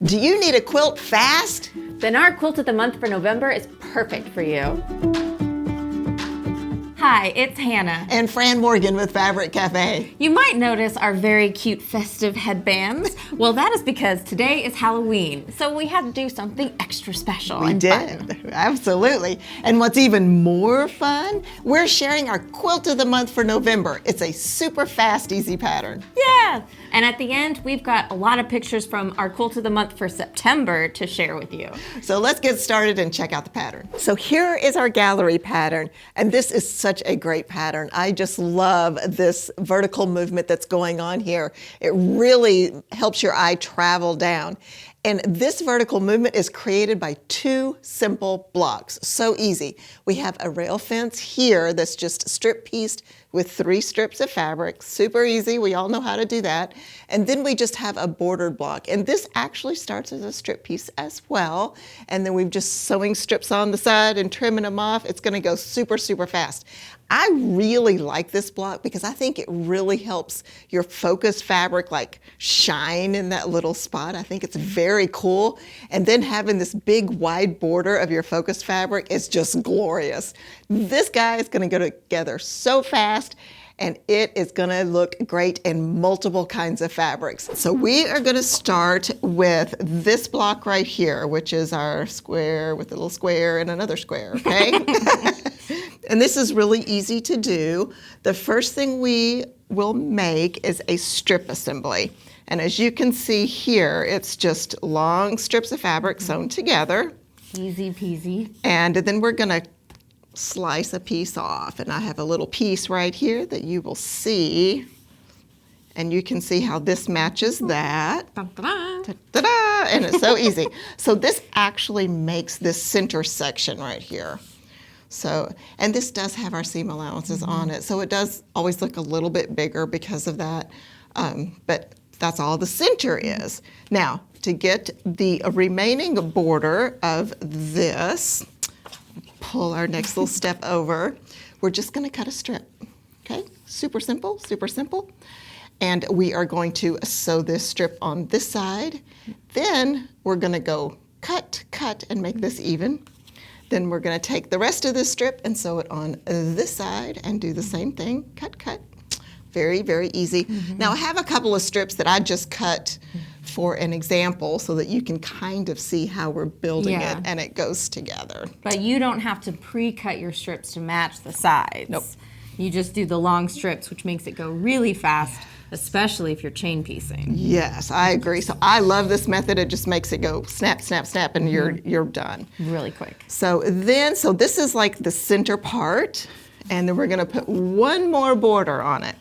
Do you need a quilt fast? Then our quilt of the month for November is perfect for you. Hi, it's Hannah. And Fran Morgan with Fabric Café. You might notice our very cute festive headbands. Well, that is because today is Halloween, so we had to do something extra special and fun. Absolutely. And what's even more fun, we're sharing our quilt of the month for November. It's a super fast, easy pattern. Yeah, and at the end, we've got a lot of pictures from our quilt of the month for September to share with you. So let's get started and check out the pattern. So here is our gallery pattern, and this is such a great pattern. I just love this vertical movement that's going on here. It really helps your eye travel down. And this vertical movement is created by two simple blocks. So easy. We have a rail fence here that's just strip pieced with 3 strips of fabric. Super easy. We all know how to do that. And then we just have a bordered block. And this actually starts as a strip piece as well. And then we've just sewing strips on the side and trimming them off. It's going to go super, super fast. I really like this block because I think it really helps your focus fabric like shine in that little spot. I think it's very cool. And then having this big wide border of your focus fabric is just glorious. This guy is going to go together so fast, and it is going to look great in multiple kinds of fabrics. So we are going to start with this block right here, which is our square with a little square and another square, okay? And this is really easy to do. The first thing we will make is a strip assembly. And as you can see here, it's just long strips of fabric sewn together. Easy peasy. And then we're going to slice a piece off. And I have a little piece right here that you will see. And you can see how this matches that. Da-da-da. Ta-da! And it's so easy. So this actually makes this center section right here. So, and this does have our seam allowances on it, so it does always look a little bit bigger because of that, but that's all the center is. Now, to get the remaining border of this, pull our next little step over, we're just going to cut a strip, okay? Super simple, super simple. And we are going to sew this strip on this side. Then we're going to go cut, cut, and make this even. Then we're going to take the rest of this strip and sew it on this side and do the same thing. Cut, cut. Very, very easy. Now I have a couple of strips that I just cut for an example so that you can kind of see how we're building it and it goes together. But you don't have to pre-cut your strips to match the sides. Nope. You just do the long strips, which makes it go really fast, especially if you're chain piecing. Yes, I agree. So I love this method. It just makes it go snap, snap, snap, and you're done. Really quick. So this is like the center part, and then we're going to put one more border on it.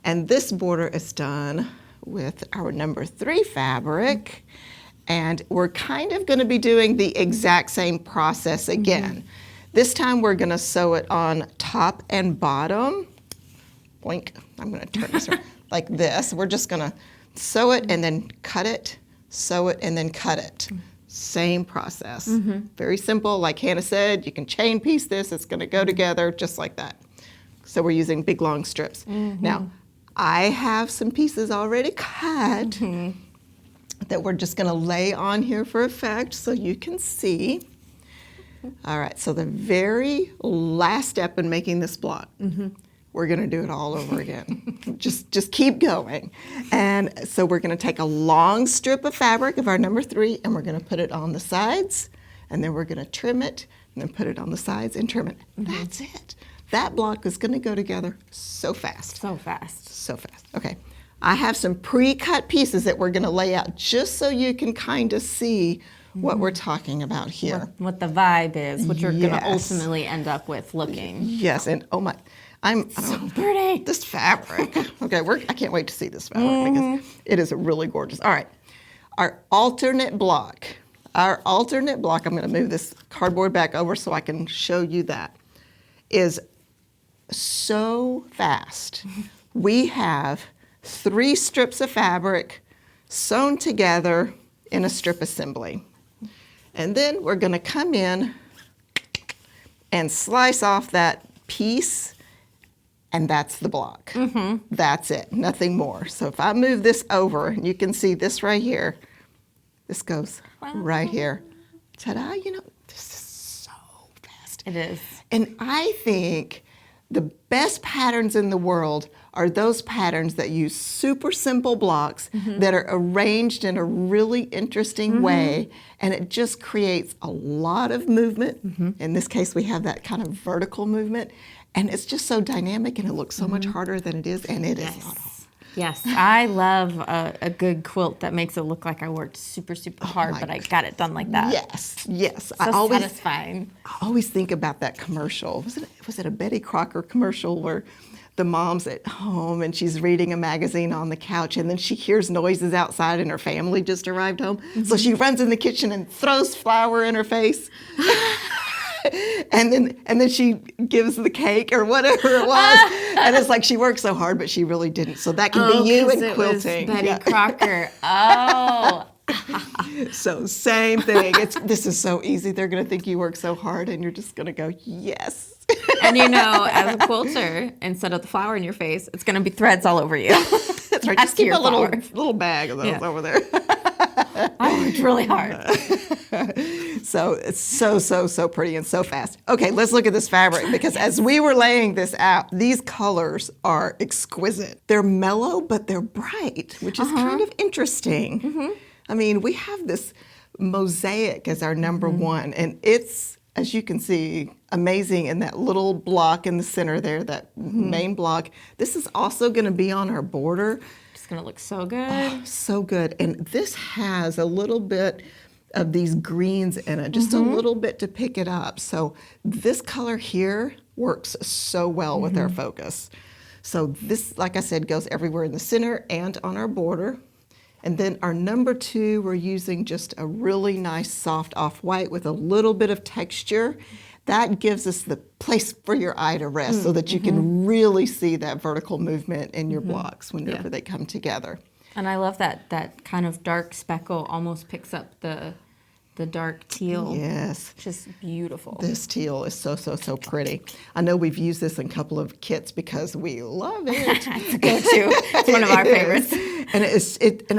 And this border is done with our number 3 fabric, and we're kind of going to be doing the exact same process again. This time we're going to sew it on top and bottom. Boink. I'm going to turn this around. Like this. We're just going to sew it and then cut it, sew it and then cut it. Same process. Very simple. Like Hannah said, you can chain piece this. It's going to go together just like that. So we're using big long strips. Now, I have some pieces already cut that we're just going to lay on here for effect so you can see. All right, so the very last step in making this block, we're going to do it all over again. just keep going. And so we're going to take a long strip of fabric of our number 3, and we're going to put it on the sides, and then we're going to trim it, and then put it on the sides and trim it. That's it. That block is going to go together so fast. So fast. So fast. Okay. I have some pre-cut pieces that we're going to lay out just so you can kind of see what we're talking about here. What the vibe is, what you're going to ultimately end up with looking. Yes, and oh my, so pretty. This fabric. Okay, I can't wait to see this fabric because it is really gorgeous. All right, our alternate block. I'm going to move this cardboard back over so I can show you that, is so fast. We have 3 strips of fabric sewn together in a strip assembly. And then we're going to come in and slice off that piece, and that's the block. That's it, nothing more. So if I move this over, you can see this right here, This goes right here. Ta-da, this is so fast. It is. And I think the best patterns in the world are those patterns that use super simple blocks that are arranged in a really interesting way, and it just creates a lot of movement. In this case, we have that kind of vertical movement, and it's just so dynamic, and it looks so much harder than it is, and it is not hard. Yes, I love a good quilt that makes it look like I worked super, super hard, but I got it done like that. Yes. So satisfying. I always think about that commercial. Was it a Betty Crocker commercial where the mom's at home and she's reading a magazine on the couch, and then she hears noises outside and her family just arrived home. So she runs in the kitchen and throws flour in her face. And then she gives the cake or whatever it was, and it's like she worked so hard, but she really didn't. So that can be you in quilting. Was Betty Crocker. Oh. So same thing. This is so easy. They're going to think you work so hard, and you're just going to go, yes. And as a quilter, instead of the flour in your face, it's going to be threads all over you. That's right. Just keep a little bag of those over there. I worked really hard. So it's so pretty and so fast. Okay, let's look at this fabric, because as we were laying this out, these colors are exquisite. They're mellow, but they're bright, which is kind of interesting. I mean, we have this Mosaic as our number one, and it's, as you can see, amazing in that little block in the center there, that main block. This is also going to be on our border. It's going to look so good. Oh, so good. And this has a little bit of these greens in it, just a little bit to pick it up. So this color here works so well with our focus. So this, like I said, goes everywhere in the center and on our border. And then our number two, we're using just a really nice soft off-white with a little bit of texture. That gives us the place for your eye to rest so that you can really see that vertical movement in your blocks whenever they come together. And I love that kind of dark speckle almost picks up the dark teal. Yes. Just beautiful. This teal is so pretty. I know we've used this in a couple of kits because we love it. It's a go-to. It's one of our favorites. And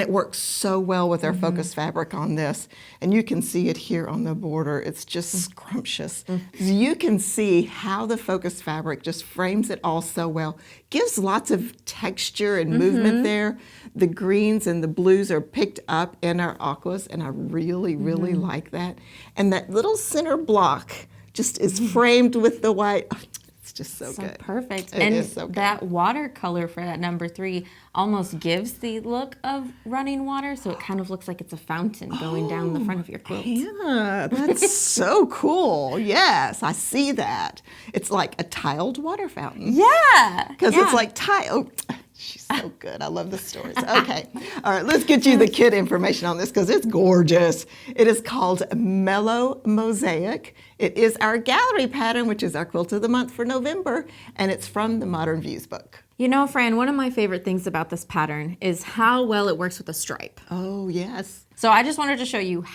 it works so well with our focus fabric on this. And you can see it here on the border. It's just scrumptious. So you can see how the focus fabric just frames it all so well. Gives lots of texture and movement there. The greens and the blues are picked up in our aquas, and I really like that. And that little center block just is framed with the white. Oh, it's just so good. Perfect. It is so good. That watercolor for that number 3 almost gives the look of running water, so it kind of looks like it's a fountain going down the front of your quilt. Yeah, that's so cool. Yes, I see that. It's like a tiled water fountain. Yeah. Because it's like tile. Oh, she's so good. I love the stories. Okay. All right, let's get you the kit information on this because it's gorgeous. It is called Mellow Mosaic. It is our gallery pattern, which is our quilt of the month for November, and it's from the Modern Views book. You know, Fran, one of my favorite things about this pattern is how well it works with a stripe. Oh, yes. So I just wanted to show you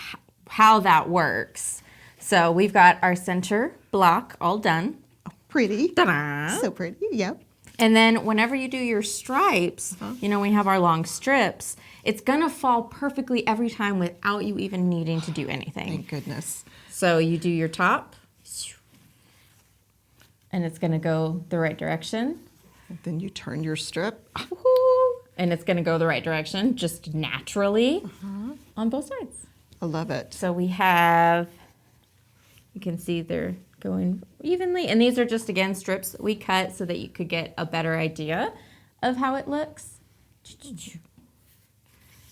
how that works. So we've got our center block all done. Oh, pretty. Ta-da! So pretty, yep. And then whenever you do your stripes, you know, we have our long strips, it's gonna fall perfectly every time without you even needing to do anything. Thank goodness. So you do your top, and it's gonna go the right direction. Then you turn your strip. And it's gonna go the right direction, just naturally on both sides. I love it. So we have, you can see they're going evenly. And these are just, again, strips that we cut so that you could get a better idea of how it looks.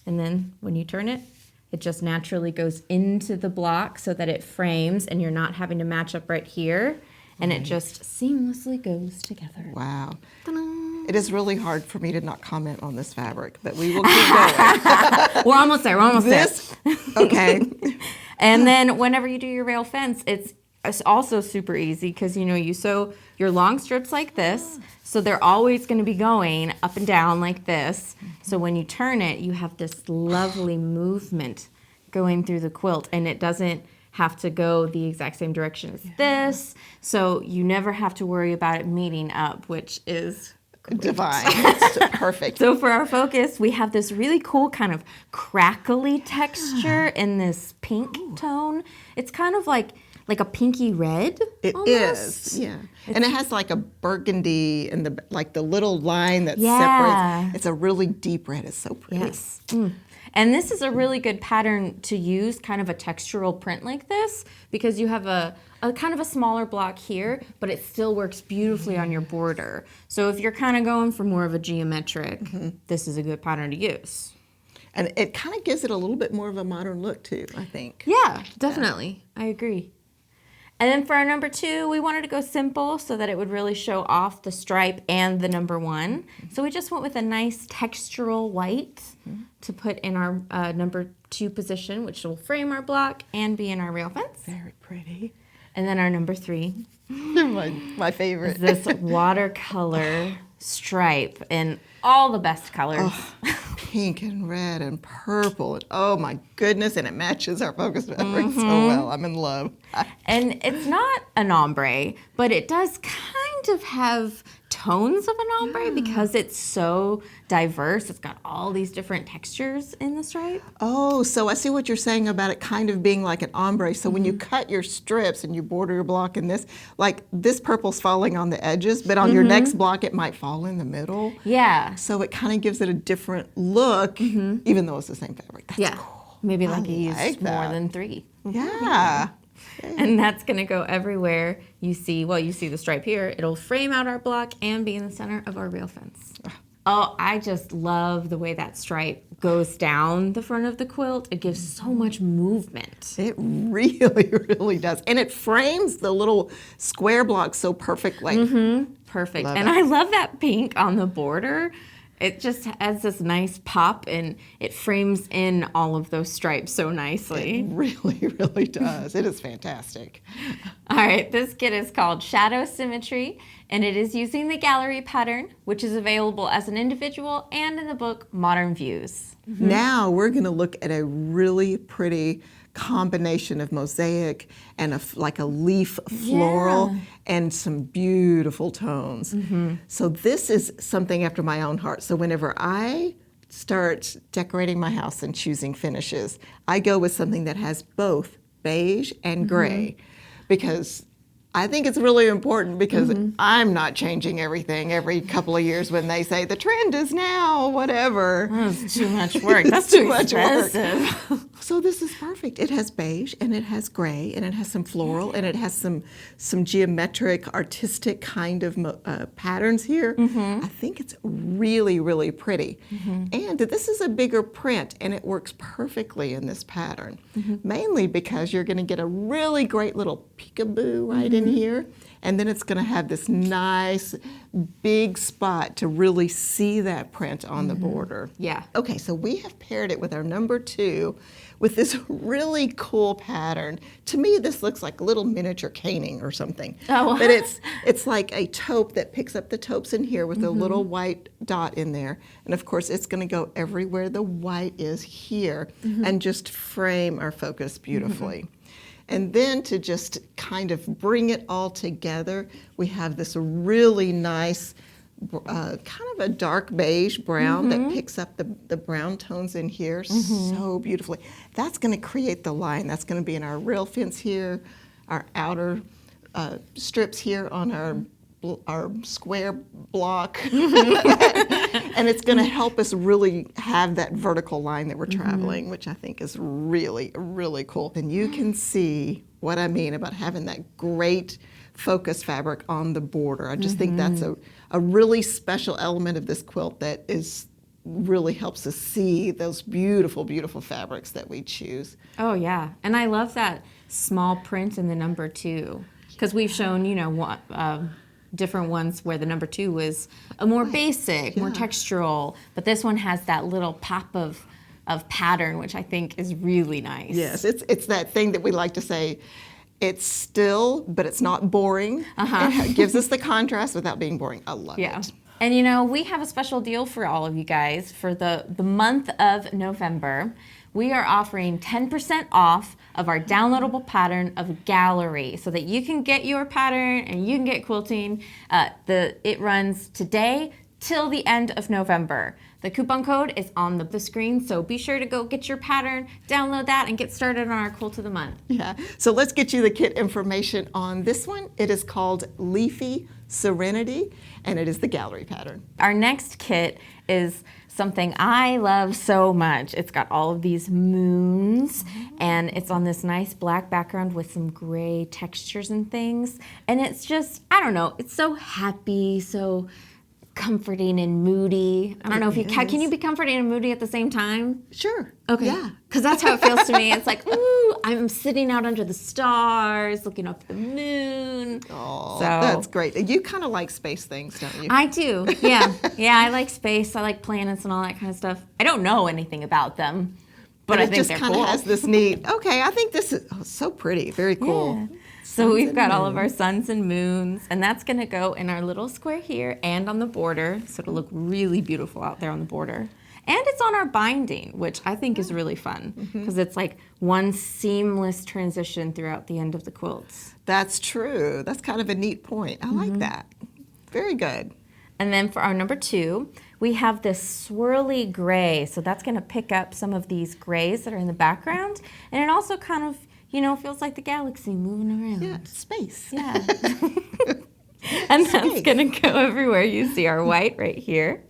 And then when you turn it, it just naturally goes into the block so that it frames and you're not having to match up right here. And it just seamlessly goes together. Wow. Ta-da. It is really hard for me to not comment on this fabric, but we will keep going. We're almost there. We're almost there. Okay. And then whenever you do your rail fence, it's also super easy because, you know, you sew your long strips like this, so they're always going to be going up and down like this. So when you turn it, you have this lovely movement going through the quilt, and it doesn't have to go the exact same direction as this, so you never have to worry about it meeting up, which is divine. It's perfect. So for our focus, we have this really cool kind of crackly texture in this pink tone. It's kind of like a pinky red. It almost. is, yeah. And it has like a burgundy and the little line that Yeah. separates. It's a really deep red. It's so pretty. Yes. And this is a really good pattern to use, kind of a textural print like this, because you have a kind of a smaller block here, but it still works beautifully on your border. So if you're kind of going for more of a geometric, this is a good pattern to use. And it kind of gives it a little bit more of a modern look too, I think. Yeah, definitely. I agree. And then for our number 2, we wanted to go simple so that it would really show off the stripe and the number 1. So we just went with a nice textural white to put in our number 2 position, which will frame our block and be in our rail fence. Very pretty. And then our number 3 my favorite. is this watercolor stripe in all the best colors. Pink and red and purple. And oh my goodness, and it matches our focus fabric so well. I'm in love. And it's not an ombre, but it does kind of have tones of an ombre because it's so diverse. It's got all these different textures in the stripe. Oh, so I see what you're saying about it kind of being like an ombre. So when you cut your strips and you border your block in this, like this purple's falling on the edges, but on your next block it might fall in the middle. Yeah. So it kind of gives it a different look, even though it's the same fabric. That's cool. Maybe like you use like more that. than 3. Yeah. And that's going to go everywhere you see the stripe here. It'll frame out our block and be in the center of our rail fence. Oh, I just love the way that stripe goes down the front of the quilt. It gives so much movement. It really, really does. And it frames the little square blocks so perfectly. Perfect. Love And it. I love that pink on the border. It just has this nice pop and it frames in all of those stripes so nicely. It really, really does. It is fantastic. All right, this kit is called Shadow Symmetry, and it is using the gallery pattern, which is available as an individual and in the book Modern Views. Now we're going to look at a really pretty combination of mosaic and like a leaf floral and some beautiful tones. So this is something after my own heart. So whenever I start decorating my house and choosing finishes, I go with something that has both beige and gray because I think it's really important because I'm not changing everything every couple of years when they say the trend is now, whatever. That's too much work. That's too much work. expensive. So this is perfect. It has beige and it has gray and it has some floral and it has some geometric, artistic kind of patterns here. I think it's really, really pretty. And this is a bigger print and it works perfectly in this pattern, mainly because you're going to get a really great little peekaboo right in here. And then it's going to have this nice big spot to really see that print on the border. Yeah. Okay, so we have paired it with our number 2 with this really cool pattern. To me, this looks like a little miniature caning or something. Oh. But it's like a taupe that picks up the taupes in here with a little white dot in there. And of course, it's going to go everywhere the white is here and just frame our focus beautifully. And then to just kind of bring it all together, we have this really nice, kind of a dark beige brown that picks up the brown tones in here so beautifully. That's going to create the line. That's going to be in our rail fence here, our outer strips here on our square block. And it's going to help us really have that vertical line that we're traveling, which I think is really, really cool. And you can see what I mean about having that great focus fabric on the border. I just think that's a really special element of this quilt that really helps us see those beautiful, beautiful fabrics that we choose. Oh, yeah. And I love that small print in the number 2 because we've shown, different ones where the number 2 was a more basic, more textural, but this one has that little pop of pattern, which I think is really nice. Yes, it's that thing that we like to say, it's still, but it's not boring. It gives us the contrast without being boring. I love it. And we have a special deal for all of you guys for the month of November. We are offering 10% off of our downloadable pattern of Gallery so that you can get your pattern and you can get quilting. It runs today till the end of November. The coupon code is on the screen, so be sure to go get your pattern, download that, and get started on our Quilt of the Month. Yeah, so let's get you the kit information on this one. It is called Leafy Serenity, and it is the gallery pattern. Our next kit is something I love so much. It's got all of these moons, and it's on this nice black background with some gray textures and things. And it's just, I don't know, it's so happy, so comforting and moody. I don't know if you can you be comforting and moody at the same time? Sure. Okay. Yeah. Because that's how it feels to me. It's like, ooh, I'm sitting out under the stars, looking up at the moon. Oh, so that's great. You kind of like space things, don't you? I do. Yeah. Yeah, I like space. I like planets and all that kind of stuff. I don't know anything about them, but I it think just they're kind of cool. has this neat. Okay, I think this is so pretty. Very cool. Yeah. So we've got all of our suns and moons, and that's going to go in our little square here and on the border, so it'll look really beautiful out there on the border. And it's on our binding, which I think is really fun, because it's like one seamless transition throughout the end of the quilts. That's true. That's kind of a neat point. I like that. Very good. And then for our number 2, we have this swirly gray, so that's going to pick up some of these grays that are in the background, and it also kind of, you know, feels like the galaxy moving around. Yeah, space. Yeah. And that's going to go everywhere. You see our white right here.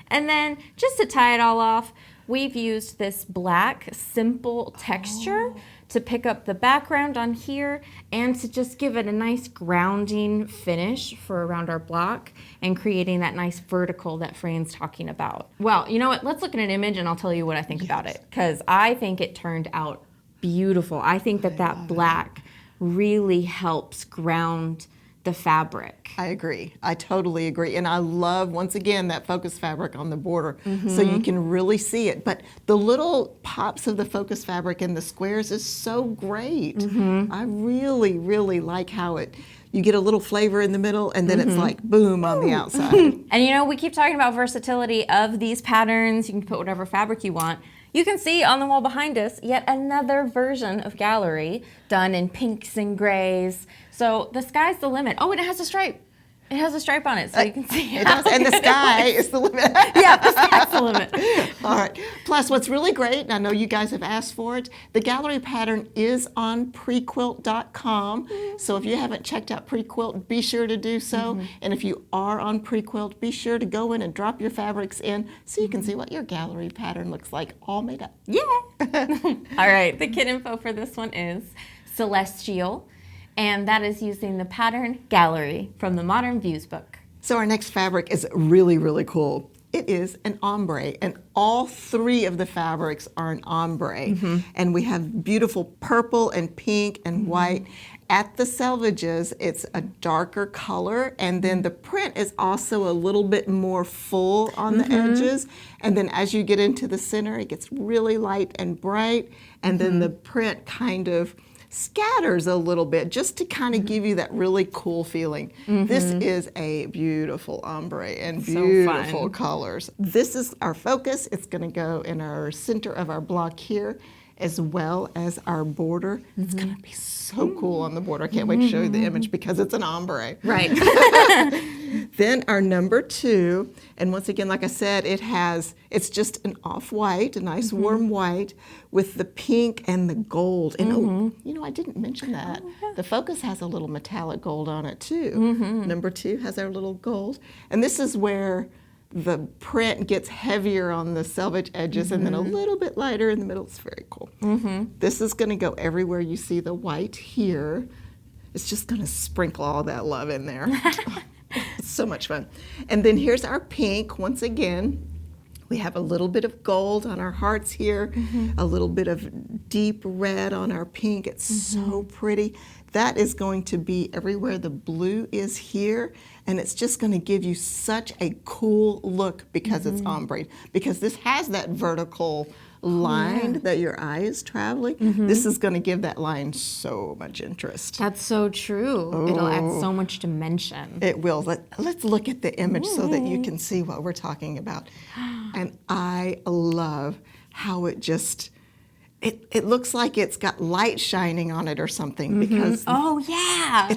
And then just to tie it all off, we've used this black simple texture to pick up the background on here and to just give it a nice grounding finish for around our block and creating that nice vertical that Fran's talking about. Well, you know what? Let's look at an image and I'll tell you what I think about it, because I think it turned out beautiful. I think that black really helps ground the fabric. I agree. I totally agree. And I love, once again, that focus fabric on the border, so you can really see it. But the little pops of the focus fabric in the squares is so great. I really, really like how you get a little flavor in the middle, and then it's like boom on the outside. And you know, we keep talking about versatility of these patterns. You can put whatever fabric you want. You can see on the wall behind us yet another version of gallery done in pinks and grays. So the sky's the limit. Oh, and it has a stripe. It has a stripe on it, so you can see It does, and the sky is the limit. Yeah, the sky's the limit. All right. Plus, what's really great, and I know you guys have asked for it, the gallery pattern is on prequilt.com. So if you haven't checked out Prequilt, be sure to do so. And if you are on Prequilt, be sure to go in and drop your fabrics in so you can see what your gallery pattern looks like all made up. Yeah. All right, the kit info for this one is Celestial, and that is using the pattern Gallery from the Modern Views book. So our next fabric is really, really cool. It is an ombre, and all 3 of the fabrics are an ombre. And we have beautiful purple and pink and white. At the selvages, it's a darker color, and then the print is also a little bit more full on the edges. And then as you get into the center, it gets really light and bright, and then the print kind of scatters a little bit just to kind of give you that really cool feeling. This is a beautiful ombre and beautiful colors. This is our focus. It's going to go in our center of our block here, as well as our border. It's going to be so cool on the border. I can't wait to show you the image because it's an ombre. Right. Then our number 2, and once again, like I said, it's just an off-white, a nice warm white with the pink and the gold. And you know, I didn't mention that. The focus has a little metallic gold on it too. Number 2 has our little gold. And this is where the print gets heavier on the selvage edges and then a little bit lighter in the middle. It's very cool. This is going to go everywhere you see the white here. It's just going to sprinkle all that love in there. It's so much fun. And then here's our pink. Once again, we have a little bit of gold on our hearts here, a little bit of deep red on our pink. It's so pretty. That is going to be everywhere the blue is here, and it's just going to give you such a cool look because it's ombre, because this has that vertical line that your eye is traveling. This is going to give that line so much interest. That's so true. It'll add so much dimension. It will. Let's look at the image so that you can see what we're talking about. And I love how it just, it looks like it's got light shining on it or something because Oh, yeah.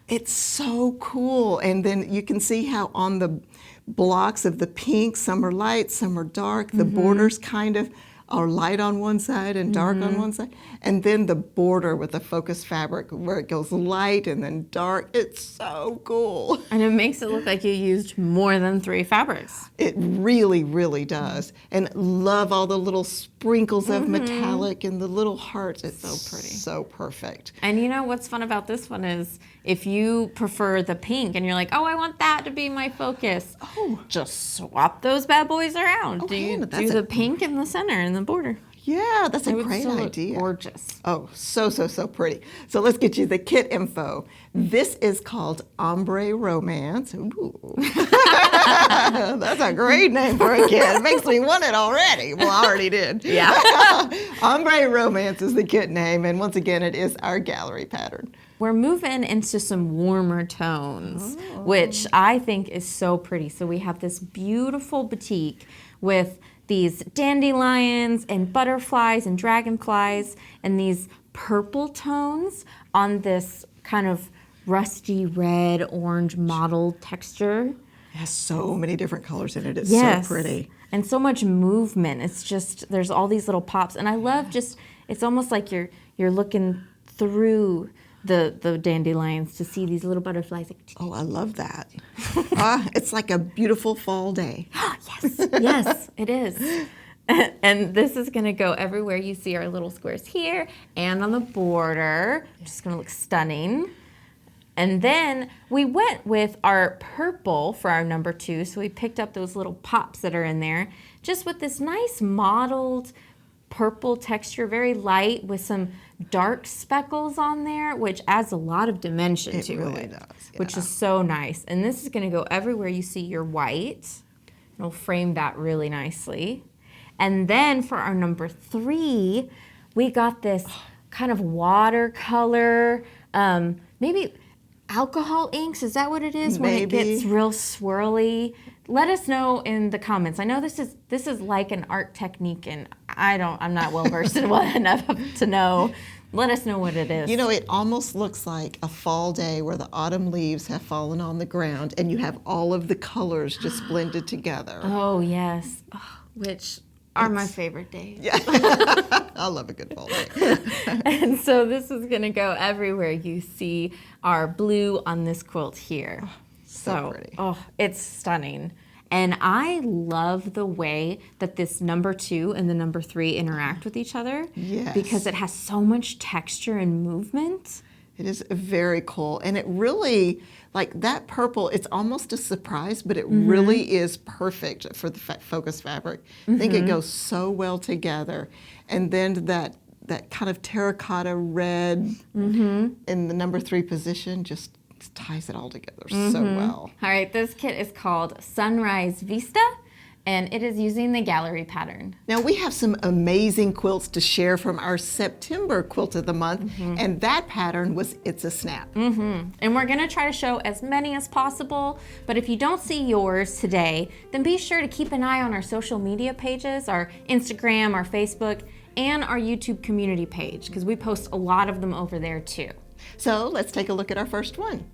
it's so cool. And then you can see how on the blocks of the pink. Some are light, some are dark. The borders kind of are light on one side and dark on one side. And then the border with the focus fabric where it goes light and then dark. It's so cool. And it makes it look like you used more than 3 fabrics. It really, really does. And love all the little sprinkles of metallic and the little hearts. It's so pretty. So perfect. And you know what's fun about this one is if you prefer the pink and you're like, oh, I want that to be my focus. Oh. Just swap those bad boys around. Okay, Do the pink in the center and the border. Yeah, that's a great still look idea. gorgeous. Oh, so pretty. So let's get you the kit info. This is called Ombre Romance. Ooh. That's a great name for a kit. It makes me want it already. Well, I already did. Yeah. Ombre Romance is the kit name, and once again, it is our gallery pattern. We're moving into some warmer tones, which I think is so pretty. So we have this beautiful batik with these dandelions and butterflies and dragonflies and these purple tones on this kind of rusty red orange mottled texture. It has so many different colors in it. It's Yes. so pretty. And so much movement. It's just, there's all these little pops. And I love just, it's almost like you're looking through the dandelions to see these little butterflies. Like, Oh, I love that. It's like a beautiful fall day. yes, it is. And this is gonna go everywhere you see our little squares here and on the border. Just gonna look stunning. And then we went with our purple for our number 2. So we picked up those little pops that are in there, just with this nice mottled purple texture, very light with some dark speckles on there, which adds a lot of dimension to really it, does, which yeah. is so nice. And this is gonna go everywhere you see your white. It'll frame that really nicely. And then for our number 3, we got this kind of watercolor, maybe alcohol inks. Is that what it is? When it Maybe. gets real swirly. Let us know in the comments. I know this is like an art technique, and I'm not well versed in well enough to know. Let us know what it is. You know, it almost looks like a fall day where the autumn leaves have fallen on the ground and you have all of the colors just blended together. Oh yes, which are my favorite days. Yeah, I love a good fall day. And so this is gonna go everywhere you see our blue on this quilt here. So pretty. Oh, it's stunning. And I love the way that this number 2 and the number 3 interact with each other. Yes. Because it has so much texture and movement. It is very cool. And it really, like that purple, it's almost a surprise, but it really is perfect for the focus fabric. I think it goes so well together. And then that kind of terracotta red in the number 3 position just ties it all together so well. All right, this kit is called Sunrise Vista, and it is using the gallery pattern. Now we have some amazing quilts to share from our September quilt of the month, and that pattern was It's a Snap. And we're gonna try to show as many as possible, but if you don't see yours today, then be sure to keep an eye on our social media pages, our Instagram, our Facebook, and our YouTube community page, because we post a lot of them over there too. So let's take a look at our first one.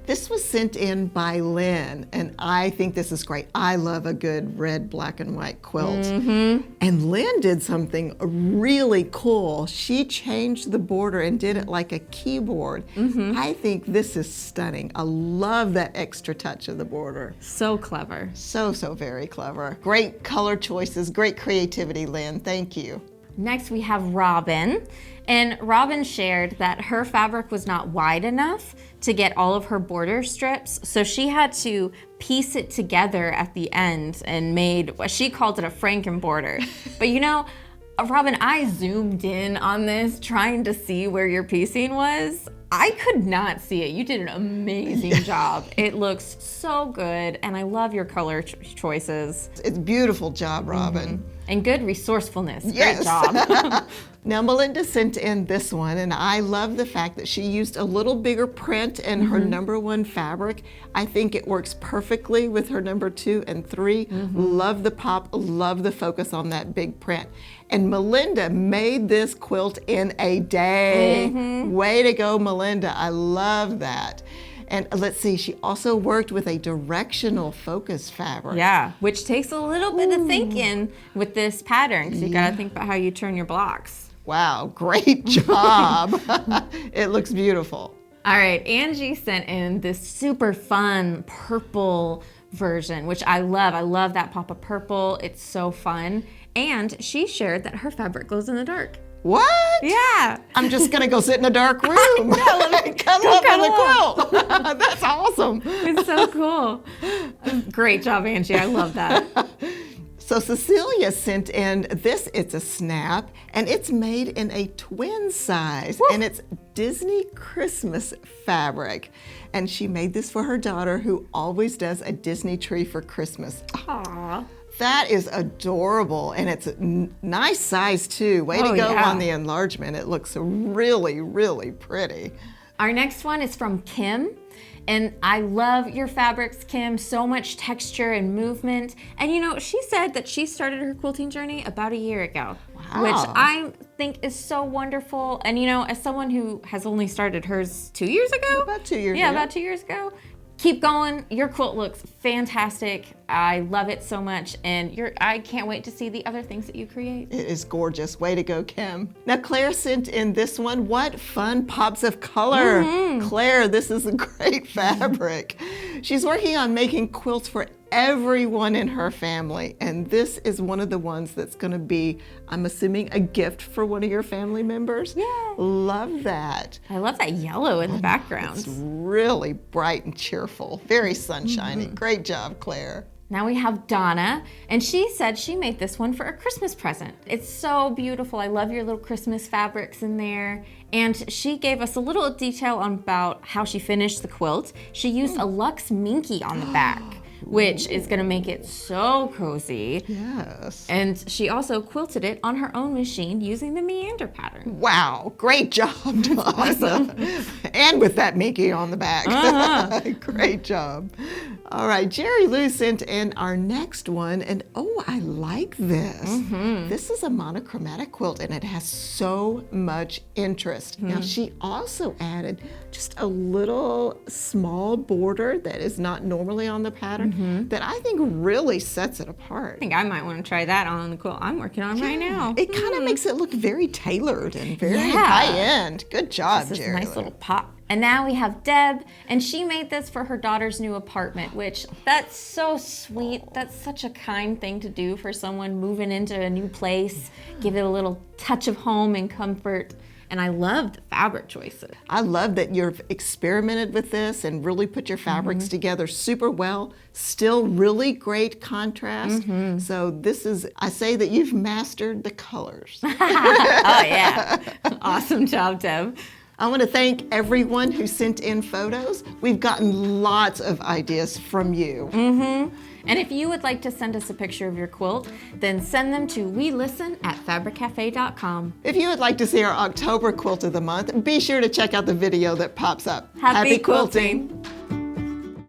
This was sent in by Lynn, and I think this is great. I love a good red, black, and white quilt. And Lynn did something really cool. She changed the border and did it like a keyboard. I think this is stunning. I love that extra touch of the border. So clever. So very clever. Great color choices, great creativity, Lynn. Thank you. Next we have Robin, and Robin shared that her fabric was not wide enough to get all of her border strips, so she had to piece it together at the end and made what she called it a Franken border. But you know, Robin, I zoomed in on this trying to see where your piecing was. I could not see it. You did an amazing job. It looks so good, and I love your color choices. It's a beautiful job, Robin. And good resourcefulness. Yes. Great job. Now Melinda sent in this one, and I love the fact that she used a little bigger print in her number 1 fabric. I think it works perfectly with her number 2 and 3. Love the pop, love the focus on that big print. And Melinda made this quilt in a day. Way to go, Melinda. I love that. And let's see, she also worked with a directional focus fabric. Yeah, which takes a little bit of thinking with this pattern, because you gotta think about how you turn your blocks. Wow, great job. It looks beautiful. All right, Angie sent in this super fun purple version, which I love. I love that pop of purple. It's so fun. And she shared that her fabric glows in the dark. What? Yeah. I'm just gonna go sit in a dark room. Cuddle up on the quilt. That's awesome. It's so cool. Great job, Angie. I love that. So Cecilia sent in this, it's a snap, and it's made in a twin size, and it's Disney Christmas fabric. And she made this for her daughter, who always does a Disney tree for Christmas. Aww. That is adorable, and it's a nice size too. Way to go on the enlargement. It looks really, really pretty. Our next one is from Kim. And I love your fabrics, Kim. So much texture and movement. And you know, she said that she started her quilting journey about a year ago, which I think is so wonderful. And you know, as someone who has only started hers 2 years ago. About 2 years ago. Yeah, about 2 years ago. Keep going. Your quilt looks fantastic. I love it so much, and I can't wait to see the other things that you create. It is gorgeous. Way to go, Kim. Now, Claire sent in this one. What fun pops of color. Claire, this is a great fabric. She's working on making quilts for everyone in her family, and this is one of the ones that's going to be, I'm assuming, a gift for one of your family members. Yeah. Love that. I love that yellow in the background. It's really bright and cheerful. Very sunshiny. Great job, Claire. Now we have Donna, and she said she made this one for a Christmas present. It's so beautiful. I love your little Christmas fabrics in there. And she gave us a little detail about how she finished the quilt. She used a Luxe Minky on the back, which is gonna make it so cozy. Yes. And she also quilted it on her own machine using the meander pattern. Wow, great job, Donna. Awesome. And with that Mickey on the back. Great job. All right, Jerry Lou sent in our next one, and oh, I like this. This is a monochromatic quilt, and it has so much interest. Now, she also added just a little small border that is not normally on the pattern that I think really sets it apart. I think I might want to try that on the quilt I'm working on right now. It kind of makes it look very tailored and very high-end. Good job, This is Jerry a nice Lou. little pop. And now we have Deb, and she made this for her daughter's new apartment, which that's so sweet. That's such a kind thing to do for someone moving into a new place. Give it a little touch of home and comfort. And I love the fabric choices. I love that you've experimented with this and really put your fabrics together super well. Still really great contrast. So this is, I say that you've mastered the colors. Oh yeah, awesome job, Deb. I want to thank everyone who sent in photos. We've gotten lots of ideas from you. And if you would like to send us a picture of your quilt, then send them to welisten@fabriccafe.com. If you would like to see our October quilt of the month, be sure to check out the video that pops up. Happy quilting.